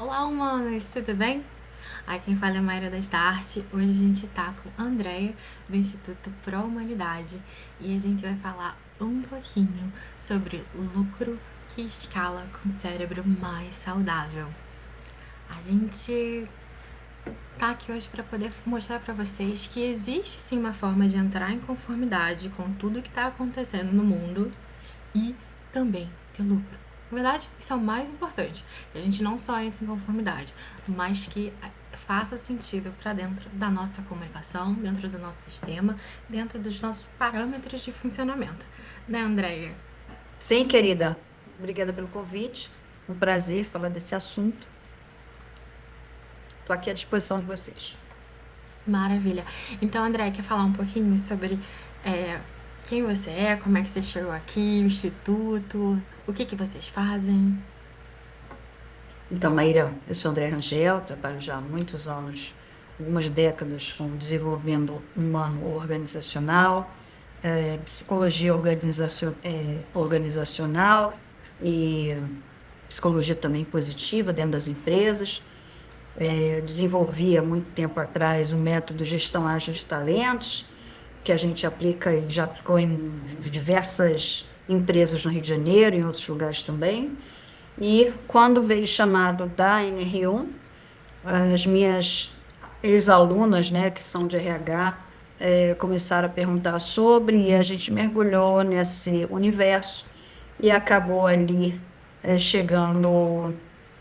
Olá, humanos, tudo bem? Aqui quem fala é Mayra da Start. Hoje a gente tá com a Andrea, do Instituto Pro Humanidade, e a gente vai falar um pouquinho sobre lucro que escala com cérebro mais saudável. A gente tá aqui hoje para poder mostrar para vocês que existe sim uma forma de entrar em conformidade com tudo que está acontecendo no mundo e também ter lucro. Na verdade, isso é o mais importante. Que a gente não só entre em conformidade, mas que faça sentido para dentro da nossa comunicação, dentro do nosso sistema, dentro dos nossos parâmetros de funcionamento. Né, Andréia? Sim, querida. Obrigada pelo convite. Um prazer falar desse assunto. Estou aqui à disposição de vocês. Maravilha. Então, André, quer falar um pouquinho sobre quem você é, como é que você chegou aqui, o instituto, o que vocês fazem? Então, Maíra, eu sou André Rangel, trabalho já há muitos anos, algumas décadas, com desenvolvimento humano organizacional, psicologia organizacional e psicologia também positiva dentro das empresas. Eu desenvolvi há muito tempo atrás o método Gestão Ágil de Talentos, que a gente aplica e já aplicou em diversas empresas no Rio de Janeiro e em outros lugares também. E quando veio o chamado da NR1, as minhas ex-alunas, né, que são de RH, começaram a perguntar sobre, e a gente mergulhou nesse universo e acabou ali chegando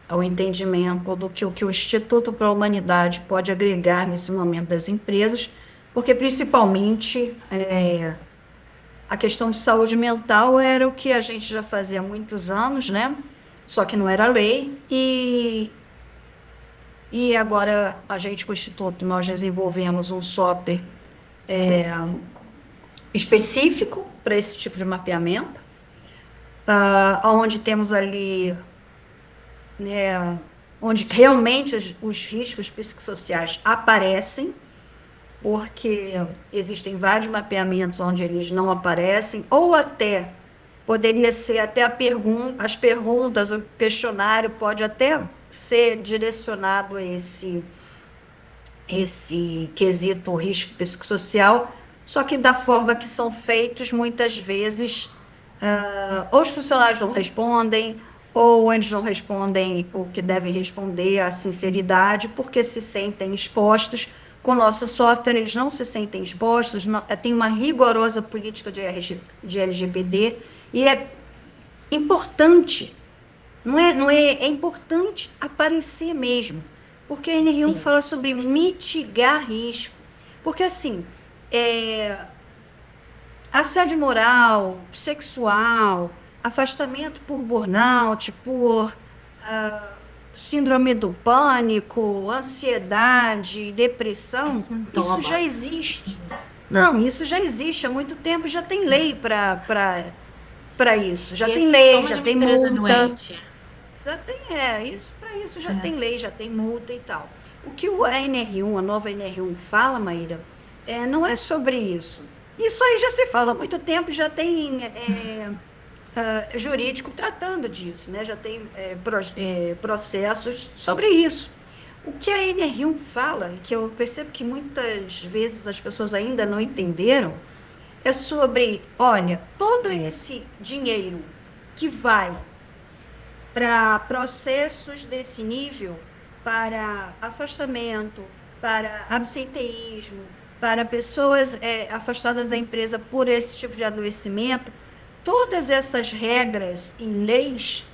ao entendimento do que o Instituto para a Humanidade pode agregar nesse momento das empresas, porque principalmente a questão de saúde mental era o que a gente já fazia há muitos anos, né? Só que não era lei, e agora a gente, com o Instituto, nós desenvolvemos um software específico para esse tipo de mapeamento, onde temos ali, né, onde realmente os riscos psicossociais aparecem, porque existem vários mapeamentos onde eles não aparecem, ou até poderia ser até as perguntas, o questionário pode até ser direcionado a esse quesito risco psicossocial, só que da forma que são feitos, muitas vezes, ou os funcionários não respondem, ou eles não respondem o que devem responder, a sinceridade, porque se sentem expostos. Com o nosso software, eles não se sentem expostos, tem uma rigorosa política de LGPD, e é importante, é importante aparecer mesmo, porque a NR1 Sim. fala sobre mitigar risco. Porque, assim, assédio moral, sexual, afastamento por burnout, por síndrome do pânico, ansiedade, É depressão, isso sintoma. já existe. Não, isso já existe há muito tempo, já tem lei para isso. Já E é tem lei, sintoma já de uma tem empresa multa. doente. Já tem, isso, para isso já tem É. lei, já tem multa e tal. O que o NR1, a nova NR1 fala, Maíra, não é sobre isso. Isso aí já se fala há muito tempo, já tem jurídico tratando disso, né? Já tem processos sobre isso. O que a NR1 fala, que eu percebo que muitas vezes as pessoas ainda não entenderam, é sobre, olha, todo esse dinheiro que vai para processos desse nível, para afastamento, para absenteísmo, para pessoas afastadas da empresa por esse tipo de adoecimento, todas essas regras e leis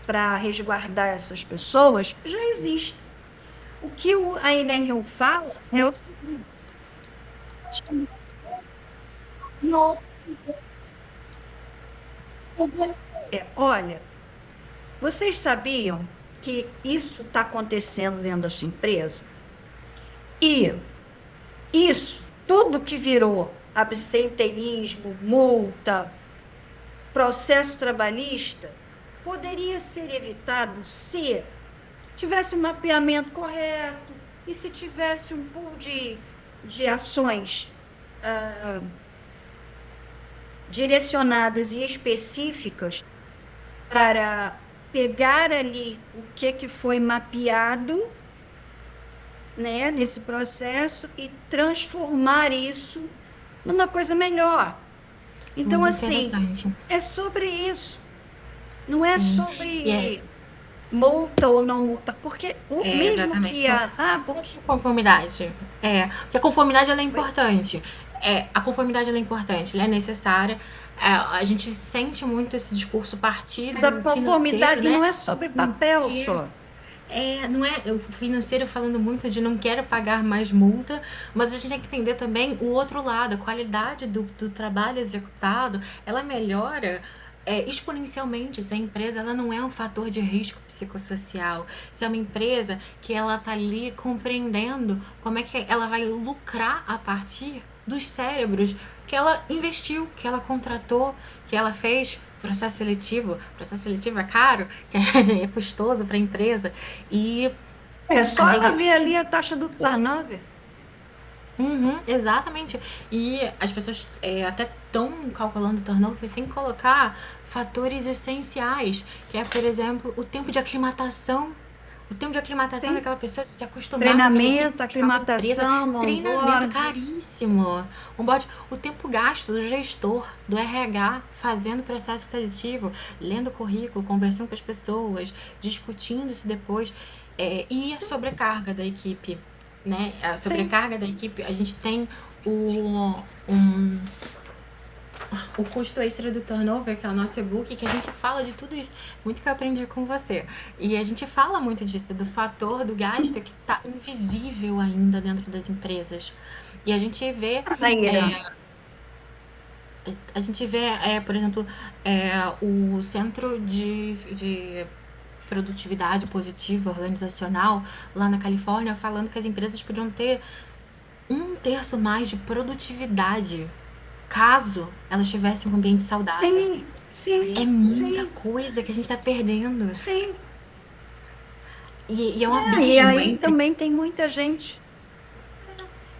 para resguardar essas pessoas já existem. O que a INR fala é o seguinte: não, olha, vocês sabiam que isso está acontecendo dentro da sua empresa? E isso, tudo que virou absenteísmo, multa, processo trabalhista, poderia ser evitado se tivesse um mapeamento correto e se tivesse um pool de ações direcionadas e específicas para pegar ali o que foi mapeado, né, nesse processo e transformar isso numa coisa melhor. Então, Muito assim, interessante. é sobre isso. Não é Sim. E sobre multa ou não multa, porque o mesmo exatamente. que Então, a. Ah, porque. essa conformidade. Porque a conformidade ela é importante. A conformidade ela é importante, ela é necessária. A gente sente muito esse discurso Mas a partido financeiro, conformidade né? não é sobre papel Que só. não é o financeiro falando muito de não quero pagar mais multa, mas a gente tem que entender também o outro lado, a qualidade do trabalho executado, ela melhora exponencialmente se a empresa ela não é um fator de risco psicossocial, se é uma empresa que ela tá ali compreendendo como é que ela vai lucrar a partir dos cérebros que ela investiu, que ela contratou, que ela fez processo seletivo. Processo seletivo é caro, que é custoso para a empresa. E É só a ela gente. ver ali a taxa do turnover. Uhum, exatamente. E as pessoas até estão calculando o turnover sem colocar fatores essenciais, que é, por exemplo, o tempo de aclimatação. O tempo de aclimatação Tem daquela pessoa se acostumar com aquela equipe, treinamento, com aquela empresa, aclimatação, treinamento onboard. caríssimo. O tempo gasto do gestor, do RH, fazendo processo seletivo, lendo o currículo, conversando com as pessoas, discutindo isso depois, e a sobrecarga da equipe, né? A Sim. sobrecarga da equipe, a gente tem o, um, o custo extra do turnover, que é o nosso e-book, que a gente fala de tudo isso, muito que eu aprendi com você. E a gente fala muito disso, do fator do gasto que está invisível ainda dentro das empresas. E a gente vê, Maíra, por exemplo, o centro de produtividade positiva organizacional lá na Califórnia falando que as empresas podiam ter um terço mais de produtividade caso elas tivessem um ambiente saudável. sim, sim, É muita sim, coisa que a gente tá perdendo. sim. E é um E abismo aí entre. também tem muita gente.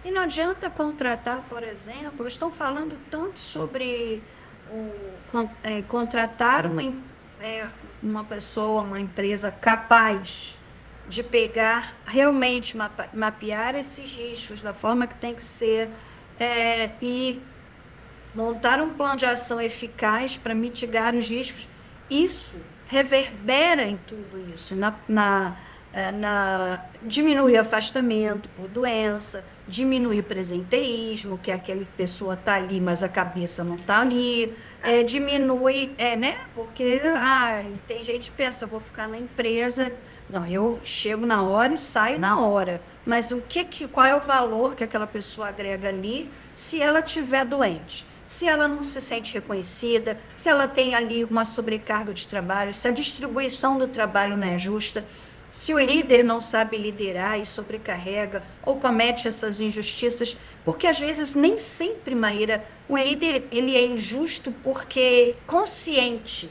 E não adianta contratar, por exemplo, estão falando tanto sobre contratar uma pessoa, uma empresa capaz de pegar, realmente mapear esses riscos da forma que tem que ser, e montar um plano de ação eficaz para mitigar os riscos. Isso reverbera em tudo isso, diminuir afastamento por doença, diminuir presenteísmo, que é aquela pessoa está ali, mas a cabeça não está ali, diminui, né? Porque tem gente que pensa, eu vou ficar na empresa, não, eu chego na hora e saio na hora. Mas qual é o valor que aquela pessoa agrega ali se ela estiver doente? Se ela não se sente reconhecida, se ela tem ali uma sobrecarga de trabalho, se a distribuição do trabalho não é justa, se o líder não sabe liderar e sobrecarrega ou comete essas injustiças, porque às vezes nem sempre, Maíra, o líder ele é injusto porque consciente.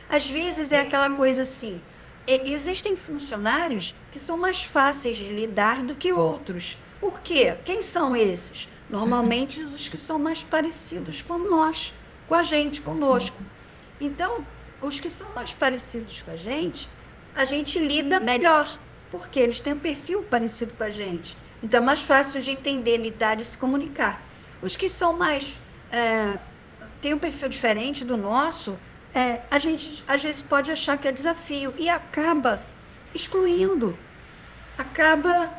Às vezes é aquela coisa assim, existem funcionários que são mais fáceis de lidar do que outros. Por quê? Quem são esses? Normalmente os que são mais parecidos com nós, com a gente, conosco. Então, os que são mais parecidos com a gente lida melhor, porque eles têm um perfil parecido com a gente. Então, é mais fácil de entender, lidar e se comunicar. Os que são mais. Têm um perfil diferente do nosso, a gente às vezes pode achar que é desafio e acaba excluindo. Acaba.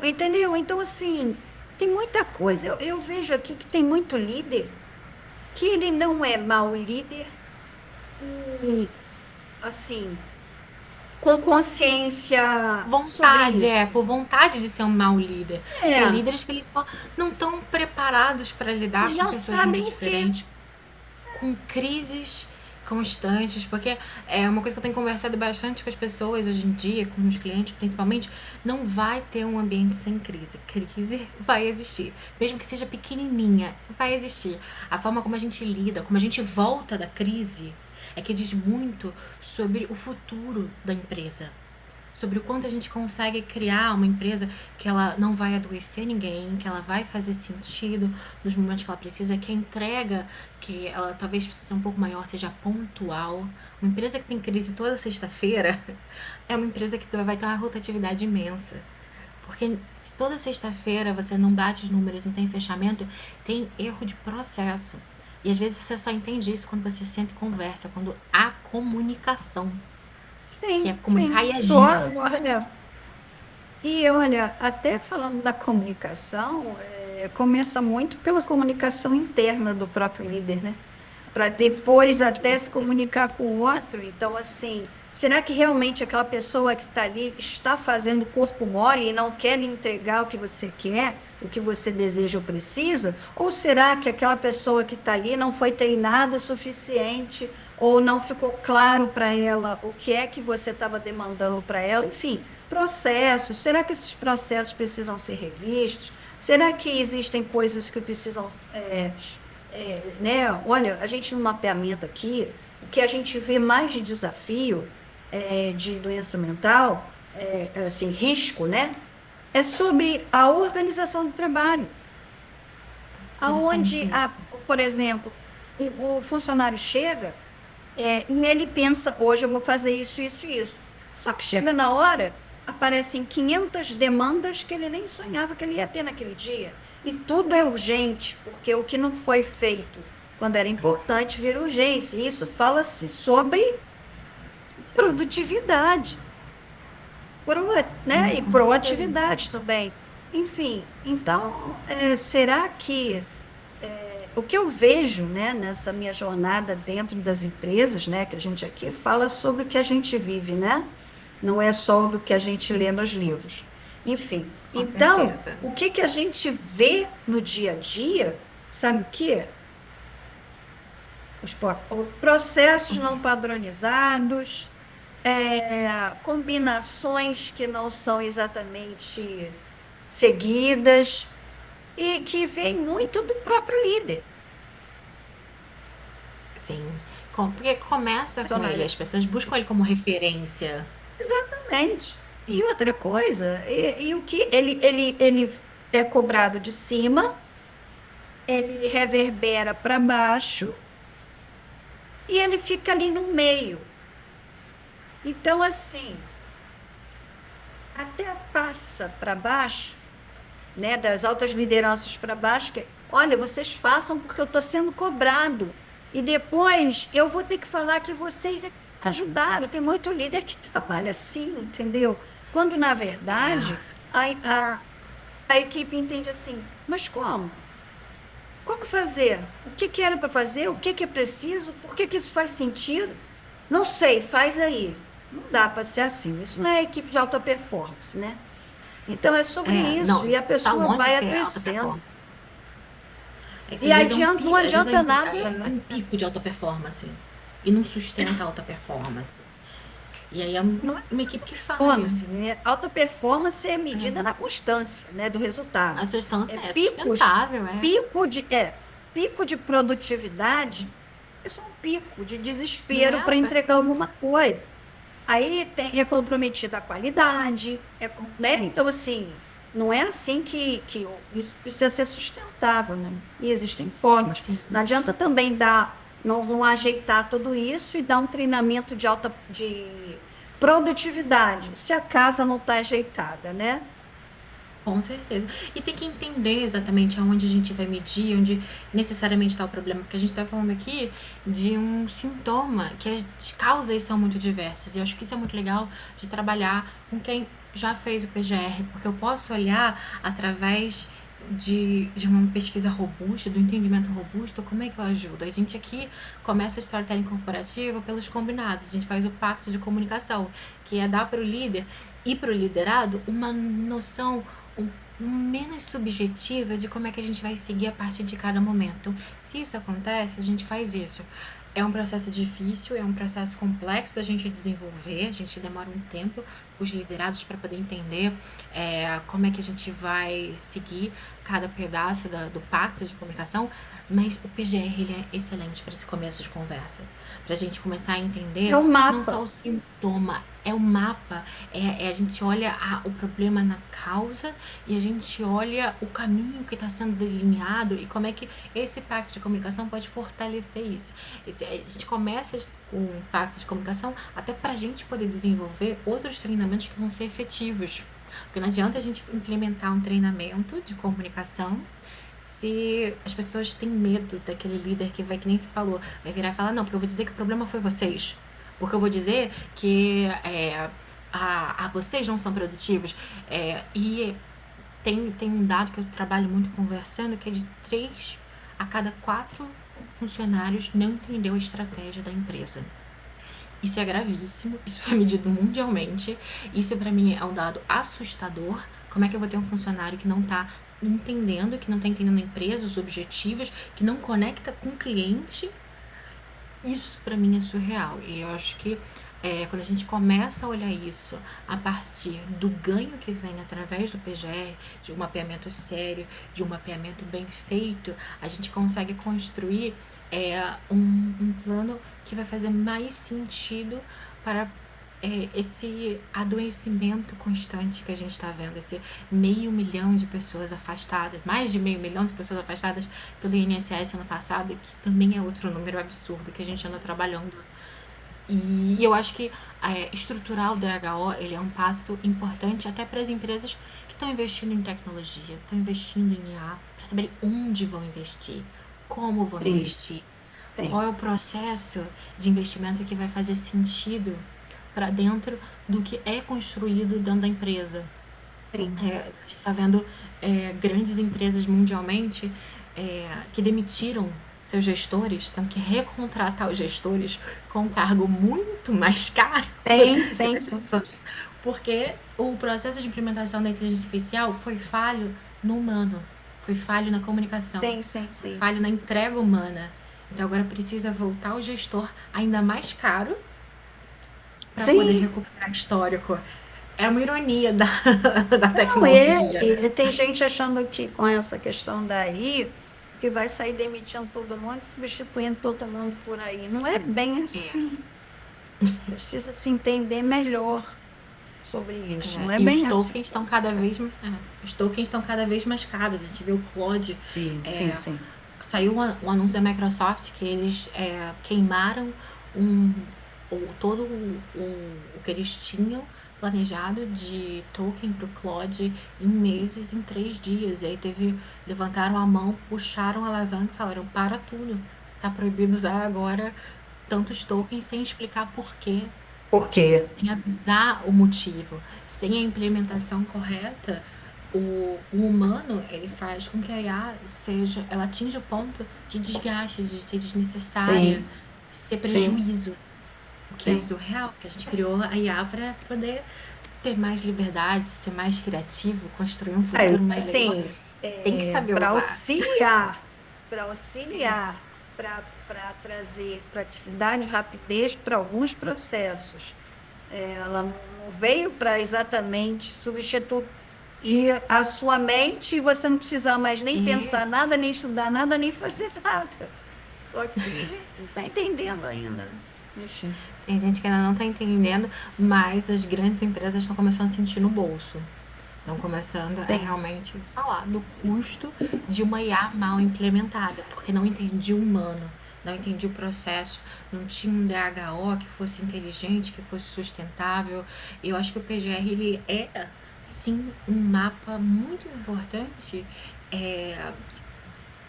Entendeu? Então, assim, tem muita coisa. Eu vejo aqui que tem muito líder que ele não é mau líder, e, assim, com consciência sobre Vontade, isso. por vontade de ser um mau líder. Tem É, líderes que eles só não estão preparados para lidar com já pessoas muito sabem o que. diferentes, com crises constantes, porque é uma coisa que eu tenho conversado bastante com as pessoas hoje em dia, com os clientes principalmente, não vai ter um ambiente sem crise. Crise vai existir, mesmo que seja pequenininha, vai existir. A forma como a gente lida, como a gente volta da crise, é que diz muito sobre o futuro da empresa. sobre o quanto a gente consegue criar uma empresa que ela não vai adoecer ninguém, que ela vai fazer sentido nos momentos que ela precisa, que a entrega que ela talvez precise um pouco maior seja pontual. Uma empresa que tem crise toda sexta-feira é uma empresa que vai ter uma rotatividade imensa. Porque se toda sexta-feira você não bate os números, não tem fechamento, tem erro de processo. E às vezes você só entende isso quando você senta e conversa, quando há comunicação, que é Sim, sim. comunicar e agir. Olha, e olha, até falando da comunicação, começa muito pela comunicação interna do próprio líder, né? Para depois até se comunicar com o outro. Então, assim, será que realmente aquela pessoa que está ali está fazendo o corpo mole e não quer lhe entregar o que você quer, o que você deseja ou precisa? Ou será que aquela pessoa que está ali não foi treinada o suficiente ou não ficou claro para ela o que é que você estava demandando para ela? Enfim, processos. Será que esses processos precisam ser revistos? Será que existem coisas que precisam né? Olha, a gente no mapeamento aqui, o que a gente vê mais de desafio de doença mental, assim, risco, né? É sobre a organização do trabalho. Aonde, Interessantíssimo. por exemplo, o funcionário chega e ele pensa, hoje eu vou fazer isso, isso e isso. Só que chega na hora, aparecem 500 demandas que ele nem sonhava que ele ia ter naquele dia. E tudo é urgente, porque o que não foi feito quando era importante vira urgência. Isso fala-se sobre produtividade, né? E Com certeza. proatividade também. Enfim, então, será que o que eu vejo, né, nessa minha jornada dentro das empresas, né, que a gente aqui fala sobre o que a gente vive, né? Não é só do que a gente lê nos livros. Enfim, Com então, certeza. o que a gente vê no dia a dia, sabe o quê? Os processos não padronizados, combinações que não são exatamente seguidas e que vem muito do próprio líder. Sim. Porque começa com ele, Funcionário. as pessoas buscam ele como referência. Exatamente. E outra coisa, e o que ele é cobrado de cima, ele reverbera para baixo e ele fica ali no meio. Então, assim, até passa para baixo, né, das altas lideranças para baixo, que, olha, vocês façam porque eu estou sendo cobrado. E depois eu vou ter que falar que vocês ajudaram. Tem muito líder que trabalha assim, entendeu? Quando, na verdade, É. a equipe entende assim, mas como? Como fazer? O que era para fazer? O que é preciso? Por que isso faz sentido? Não sei, faz aí. Não dá para ser assim. Isso não é equipe de alta performance, né? Então é sobre isso. Não, E a tá pessoa longe de vai ser alta adoecendo. performance. Às E vezes é um não pico, às vezes adianta nada, é né? um pico de alta performance e não sustenta a alta performance. E aí é Não é uma equipe que falha. performance, né? Alta performance é medida na constância, né, do resultado. A É sustância é picos, sustentável, é. pico de, pico de produtividade é só um pico de desespero É, para entregar alguma coisa. Aí é comprometida a qualidade, né? Então, assim, não é assim que isso precisa ser sustentável, né? E existem formas. sim. Não adianta também não ajeitar tudo isso e dar um treinamento de produtividade, se a casa não está ajeitada, né? Com certeza. E tem que entender exatamente aonde a gente vai medir, onde necessariamente está o problema. Porque a gente está falando aqui de um sintoma que as causas são muito diversas. E eu acho que isso é muito legal de trabalhar com quem já fez o PGR, porque eu posso olhar através de uma pesquisa robusta, do entendimento robusto, como é que eu ajudo? A gente aqui começa a storytelling corporativa pelos combinados, a gente faz o pacto de comunicação, que é dar para o líder e para o liderado uma noção menos subjetiva de como é que a gente vai seguir a partir de cada momento. Se isso acontece, a gente faz isso. É um processo difícil, é um processo complexo da gente desenvolver, a gente demora um tempo, os liderados, para poder entender como é que a gente vai seguir cada pedaço do pacto de comunicação, mas o PGR ele é excelente para esse começo de conversa, para a gente começar a entender É um não só mapa. o sintoma, é o mapa, a gente olha o problema na causa e a gente olha o caminho que está sendo delineado e como é que esse pacto de comunicação pode fortalecer isso. A gente começa com um pacto de comunicação até para a gente poder desenvolver outros treinamentos que vão ser efetivos. Porque não adianta a gente implementar um treinamento de comunicação se as pessoas têm medo daquele líder que vai, que nem se falou, vai virar e falar, não, porque eu vou dizer que o problema foi vocês. Porque eu vou dizer que vocês não são produtivos. E tem um dado que eu trabalho muito conversando, que é de 3 a cada 4 funcionários não entendeu a estratégia da empresa. Isso é gravíssimo, isso foi medido mundialmente. Isso para mim é um dado assustador. Como é que eu vou ter um funcionário que não está entendendo, que não está entendendo a empresa, os objetivos, que não conecta com o cliente? Isso para mim é surreal. E eu acho que quando a gente começa a olhar isso a partir do ganho que vem através do PGR, de um mapeamento sério, de um mapeamento bem feito, a gente consegue construir um plano que vai fazer mais sentido para esse adoecimento constante que a gente está vendo, esse 500.000 de pessoas afastadas, mais de 500.000 de pessoas afastadas pelo INSS ano passado, que também é outro número absurdo que a gente anda trabalhando. E eu acho que estruturar o DHO ele é um passo importante até para as empresas que estão investindo em tecnologia, estão investindo em IA, para saber onde vão investir, como vão Sim, investir, sim, qual é o processo de investimento que vai fazer sentido para dentro do que é construído dentro da empresa. sim. A gente está vendo grandes empresas mundialmente que demitiram seus gestores, tendo que recontratar os gestores com um cargo muito mais caro. Sim, Você sim, tem sim. noção disso? Porque o processo de implementação da inteligência artificial foi falho no humano, foi falho na comunicação, Sim, sim, foi sim. falho na entrega humana. Então agora precisa voltar o gestor ainda mais caro para poder Sim, recuperar histórico. É uma ironia da, da não, tecnologia, né? e tem gente achando que com essa questão daí, que vai sair demitindo todo mundo, substituindo todo mundo por aí. Não é bem É, assim. Precisa se entender melhor sobre isso. Não é e bem assim. os tokens estão cada vez mais caros. A gente vê o Claude, Sim, sim, é, sim. saiu um anúncio da Microsoft que eles queimaram um, todo o que eles tinham planejado de token para o Claude em meses, em 3 dias. E aí levantaram a mão, puxaram a alavanca e falaram, para tudo. Tá proibido usar agora tantos tokens sem explicar por quê, Por quê? sem avisar o motivo, sem a implementação correta. O humano ele faz com que a IA ela atinja o ponto de desgaste, de ser desnecessária, Sim, de ser sim, prejuízo, o que é sim. surreal, porque a gente criou a IA para poder ter mais liberdade, ser mais criativo, construir um futuro Aí, mais legal. assim, Tem que saber para usar. auxiliar, para trazer praticidade e rapidez para alguns processos. Ela não veio para exatamente substituir a sua mente e você não precisa mais nem E pensar nada, nem estudar nada, nem fazer nada. Só que não está entendendo ainda. Ixi. tem gente que ainda não está entendendo, mas as grandes empresas estão começando a sentir no bolso. Estão começando a Tem. realmente falar do custo de uma IA mal implementada, porque não entendi o humano, não entendi o processo, não tinha um DHO que fosse inteligente, que fosse sustentável. Eu acho que o PGR ele é sim um mapa muito importante, é,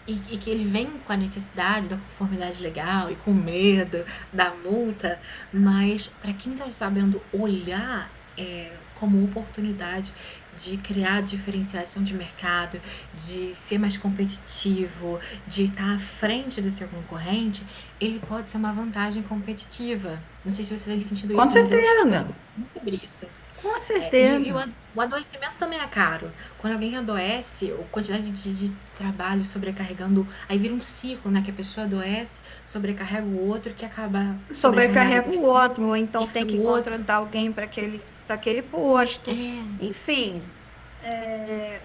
e que ele vem com a necessidade da conformidade legal e com medo da multa, mas para quem está sabendo olhar como oportunidade de criar diferenciação de mercado, de ser mais competitivo, de estar à frente do seu concorrente, ele pode ser uma vantagem competitiva. Não sei se você tem sentido Com isso, mas eu certeza, penso muito sobre isso. com E certeza. o adoecimento também é caro. Quando alguém adoece, a quantidade de trabalho sobrecarregando. Aí vira um ciclo, né? Que a pessoa adoece, sobrecarrega o outro, que acaba sobrecarregado Sobrecarrega o adoecido, outro, ou então e tem fica que o outro. contratar alguém para aquele posto. É, Enfim,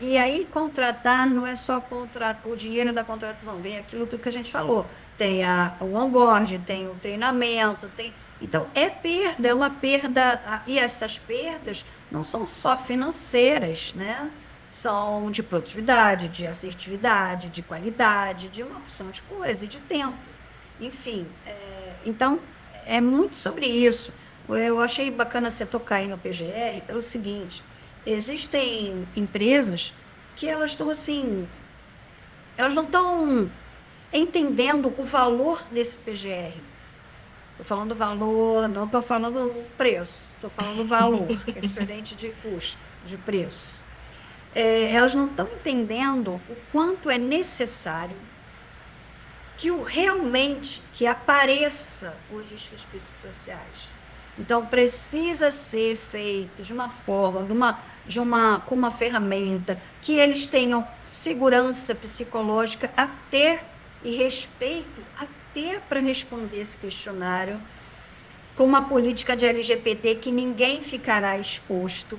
E aí, contratar não é só o dinheiro da contratação, vem aquilo tudo que a gente falou. Tem o onboard, tem o treinamento, tem. Então, é uma perda. E essas perdas não são só financeiras, né? São de produtividade, de assertividade, de qualidade, de uma opção de coisa, e de tempo. Enfim, então, é muito sobre isso. Eu achei bacana você tocar aí no PGR pelo seguinte: existem empresas que elas estão assim, elas não estão entendendo o valor desse PGR. Estou falando valor, não estou falando preço, estou falando valor, que é diferente de custo, de preço. Elas não estão entendendo o quanto é necessário realmente que apareça os riscos psicossociais. Então, precisa ser feito de uma forma, com uma ferramenta que eles tenham segurança psicológica até e respeito até para responder esse questionário, com uma política de LGBT que ninguém ficará exposto,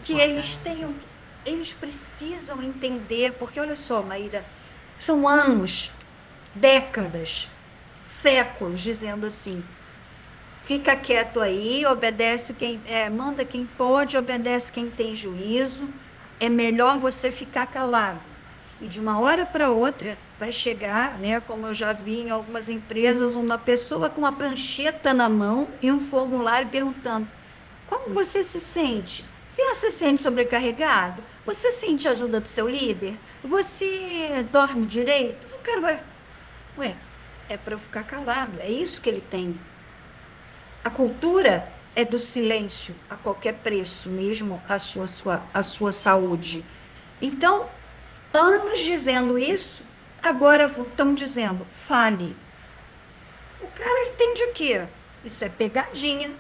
que eles precisam entender, porque olha só, Maíra, são anos, décadas, séculos, dizendo assim: fica quieto aí, obedece manda quem pode, obedece quem tem juízo, é melhor você ficar calado. E de uma hora para outra vai chegar, né, como eu já vi em algumas empresas, uma pessoa com uma prancheta na mão e um formulário perguntando: como você se sente? Você se sente sobrecarregado? Você sente a ajuda do seu líder? Você dorme direito? O cara vai... Ué, é para eu ficar calado, é isso que ele tem. A cultura é do silêncio a qualquer preço, mesmo a sua saúde. Então, anos dizendo isso, agora estão dizendo: fale. O cara entende o quê? Isso é pegadinha.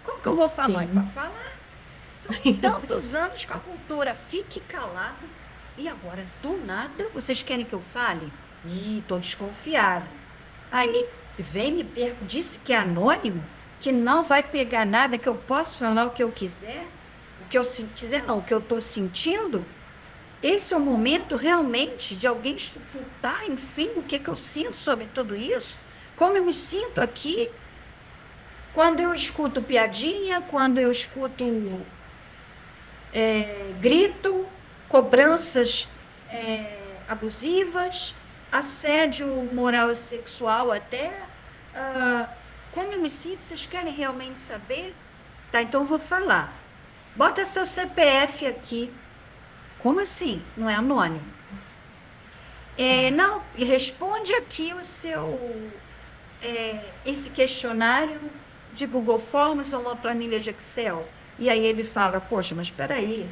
Como que eu vou falar? É para falar. São tantos anos com a cultura, fique calado. E agora, do nada, vocês querem que eu fale? Ih, estou desconfiado. Aí, disse que é anônimo, que não vai pegar nada, que eu posso falar o que eu quiser, o que eu quiser, não, o que eu estou sentindo. Esse é o momento realmente de alguém escutar, enfim, o que eu sinto sobre tudo isso, como eu me sinto aqui, quando eu escuto piadinha, quando eu escuto grito, cobranças abusivas, assédio moral e sexual até. Como eu me sinto, vocês querem realmente saber? Tá, então eu vou falar. Bota seu CPF aqui. Como assim? Não é anônimo? Não, e responde aqui esse questionário de Google Forms ou uma planilha de Excel. E aí ele fala: poxa, mas espera aí,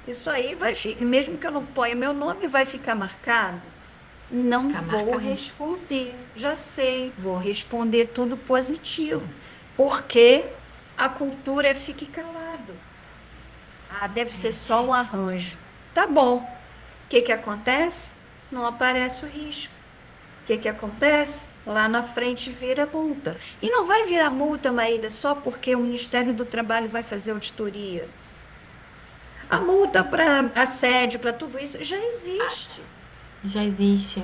isso aí vai ficar, mesmo que eu não ponha meu nome, vai ficar marcado? Não vou responder, já sei, vou responder tudo positivo, porque a cultura é fique calado. Deve ser só um arranjo. Tá bom. O que acontece? Não aparece o risco. O que acontece? Lá na frente vira multa. E não vai virar multa, Maíra, só porque o Ministério do Trabalho vai fazer auditoria. A multa para assédio, para tudo isso, já existe. Já existe.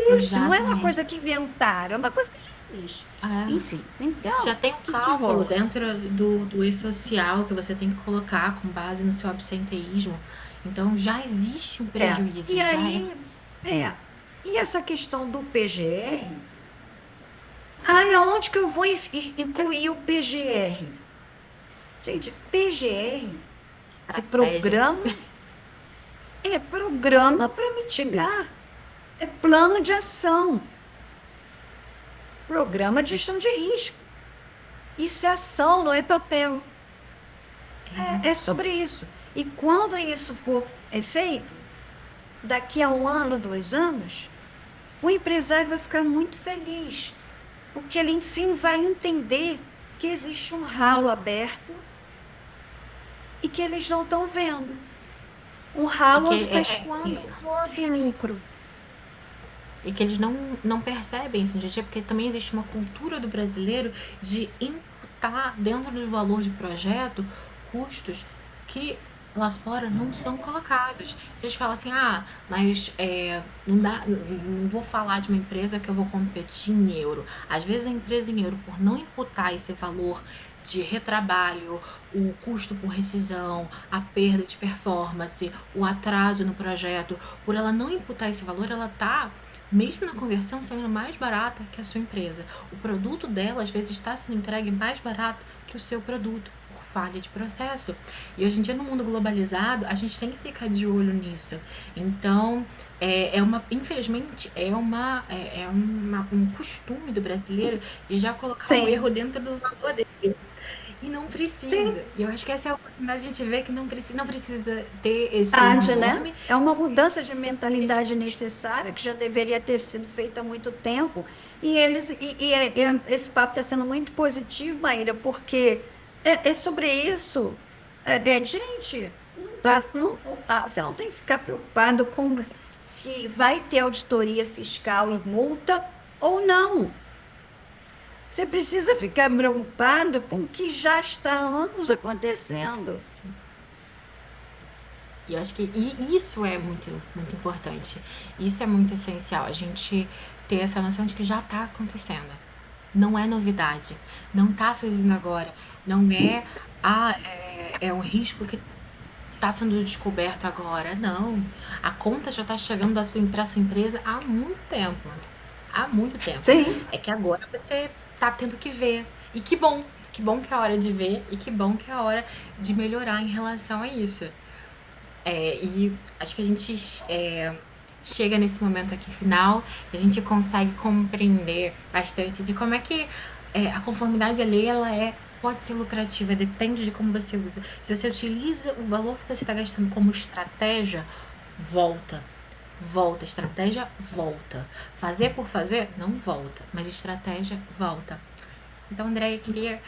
Exatamente. Não é uma coisa que inventaram, é uma coisa que já existe. Enfim, então... Já tem um cálculo dentro do E-Social que você tem que colocar com base no seu absenteísmo. Então, já existe um prejuízo. E aí, e essa questão do PGR... aonde que eu vou incluir o PGR? Gente, PGR é programa para mitigar. É plano de ação. Programa de gestão de risco. Isso é ação, não é papel. É sobre isso. E quando isso for feito, daqui a 1 ano, 2 anos, o empresário vai ficar muito feliz. Porque ele, enfim, vai entender que existe um ralo aberto e que eles não estão vendo. Um ralo onde está escoando micro. E que eles não percebem isso, gente, porque também existe uma cultura do brasileiro de imputar dentro do valor de projeto custos que lá fora não são colocados. Eles falam assim, ah, mas não dá, não vou falar de uma empresa que eu vou competir em euro. Às vezes a empresa em euro, por não imputar esse valor de retrabalho, o custo por rescisão, a perda de performance, o atraso no projeto, por ela não imputar esse valor, ela tá mesmo na conversão sendo mais barata que a sua empresa. O produto dela às vezes está sendo entregue mais barato que o seu produto por falha de processo. E hoje em dia no mundo globalizado a gente tem que ficar de olho nisso. Então infelizmente um costume do brasileiro de já colocar o Sim, erro dentro do valor dele. E não sim. precisa. E eu acho que essa é a oportunidade de a gente ver que não precisa ter esse erro Tarde, né? enorme. É uma mudança de Só esse mentalidade custo. necessária que já deveria ter sido feita há muito tempo. E esse papo está sendo muito positivo, Maíra, porque é sobre isso. Gente, você não tem que ficar preocupado com se vai ter auditoria fiscal e multa ou não. Você precisa ficar preocupado com o que já está há anos acontecendo. E eu acho que isso é muito, muito importante. Isso é muito essencial. A gente ter essa noção de que já está acontecendo. Não é novidade. Não está surgindo agora. Não é um risco que está sendo descoberto agora. Não. A conta já está chegando para a sua empresa há muito tempo. Há muito tempo. Sim. É que agora você tá tendo que ver. E que bom. Que bom que é a hora de ver. E que bom que é a hora de melhorar em relação a isso. E acho que a gente chega nesse momento aqui final, a gente consegue compreender bastante de como é que a conformidade alheia pode ser lucrativa, depende de como você usa. Se você utiliza o valor que você está gastando como estratégia, volta. Volta, estratégia volta. Fazer por fazer não volta, mas estratégia volta. Então, André, eu queria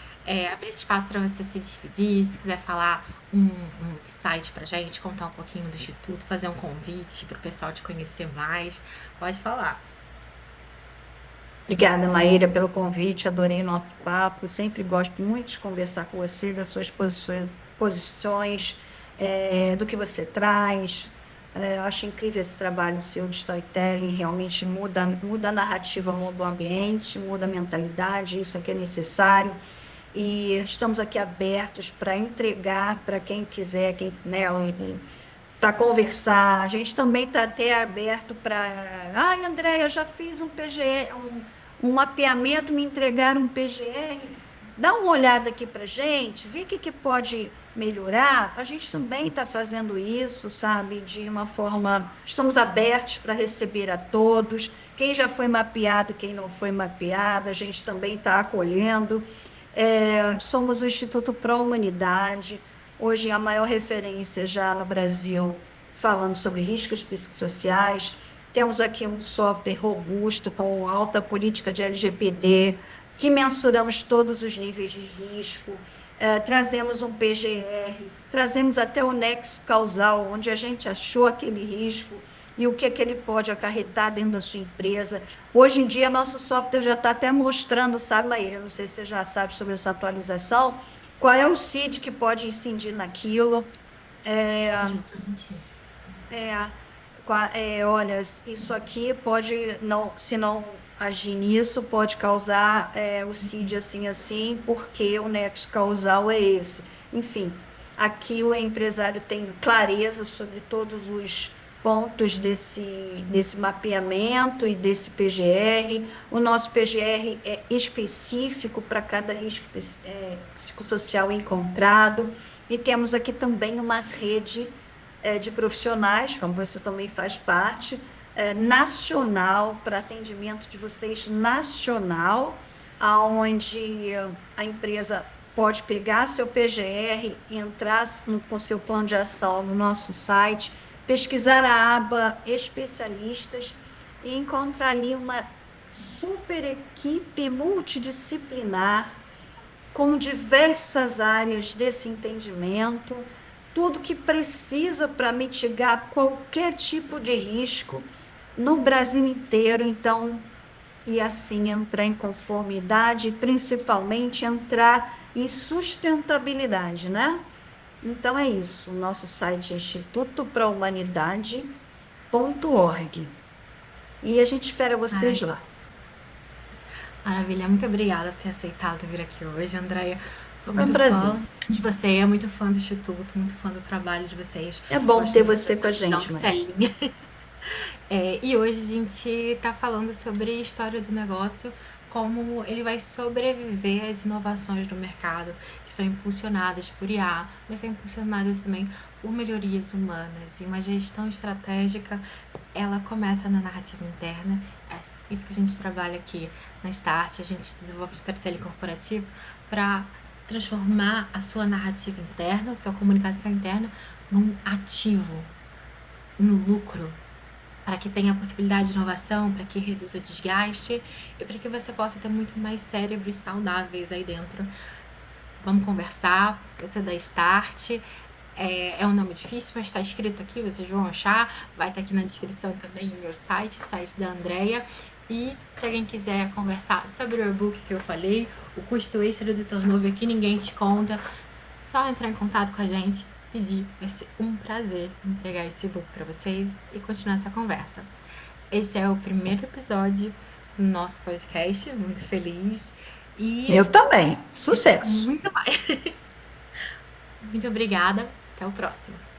abrir esse espaço para você se despedir, se quiser falar um insight para a gente, contar um pouquinho do Instituto, fazer um convite para o pessoal te conhecer mais, pode falar. Obrigada, Maíra, pelo convite. Adorei o nosso papo. Sempre gosto muito de conversar com você, das suas posições, do que você traz. Acho incrível esse trabalho seu de storytelling. Realmente muda a narrativa, muda o ambiente, muda a mentalidade. Isso aqui é necessário. E estamos aqui abertos para entregar para quem quiser, né, para conversar. A gente também está até aberto para. Ai, André, eu já fiz um PGR, um mapeamento, me entregaram um PGR. Dá uma olhada aqui para a gente, vê o que pode melhorar. A gente também está fazendo isso, sabe, de uma forma. Estamos abertos para receber a todos. Quem já foi mapeado, quem não foi mapeado, a gente também está acolhendo. Somos o Instituto Pro Humanidade, hoje a maior referência já no Brasil, falando sobre riscos psicossociais. Temos aqui um software robusto, com alta política de LGPD, que mensuramos todos os níveis de risco. Trazemos um PGR, trazemos até o nexo causal, onde a gente achou aquele risco e o que é que ele pode acarretar dentro da sua empresa. Hoje em dia, nosso software já está até mostrando, sabe, Maíra, não sei se você já sabe sobre essa atualização, qual é o CID que pode incidir naquilo. É, Interessante. é, olha, isso aqui pode, não, se não agir nisso, pode causar o CID assim, assim, porque o nexo causal é esse. Enfim, aqui o empresário tem clareza sobre todos os pontos desse mapeamento e desse PGR. O nosso PGR é específico para cada risco psicossocial encontrado. E temos aqui também uma rede de profissionais, como você também faz parte, nacional, para atendimento de vocês nacional, aonde a empresa pode pegar seu PGR, entrar com seu plano de ação no nosso site, pesquisar a aba especialistas e encontrar ali uma super equipe multidisciplinar com diversas áreas desse entendimento, tudo que precisa para mitigar qualquer tipo de risco no Brasil inteiro. Então, e assim entrar em conformidade e principalmente entrar em sustentabilidade, né? Então é isso. O nosso site é institutoprahumanidade.org. E a gente espera vocês Ai, lá. maravilha, muito obrigada por ter aceitado vir aqui hoje, Andréia. Sou Foi um muito prazer. fã de você, muito fã do Instituto, muito fã do trabalho de vocês. É bom Gosto ter muito você com dessa a visão gente, Maria. Celinha. E hoje a gente está falando sobre a história do negócio, como ele vai sobreviver às inovações do mercado, que são impulsionadas por IA, mas são impulsionadas também por melhorias humanas. E uma gestão estratégica, ela começa na narrativa interna. É isso que a gente trabalha aqui na Start. A gente desenvolve estratégia corporativa para transformar a sua narrativa interna, a sua comunicação interna, num ativo, no lucro, para que tenha a possibilidade de inovação, para que reduza desgaste e para que você possa ter muito mais cérebros saudáveis aí dentro. Vamos conversar. Eu sou da Start. É um nome difícil, mas está escrito aqui, vocês vão achar. Vai estar aqui na descrição também o meu site da Andrea. E se alguém quiser conversar sobre o e-book que eu falei, o custo extra do turnover que ninguém te conta, só entrar em contato com a gente, pedir. Vai ser um prazer entregar esse e-book para vocês e continuar essa conversa. Esse é o primeiro episódio do nosso podcast, muito feliz. E Eu também. Sucesso. muito mais. Muito obrigada. Até o próximo.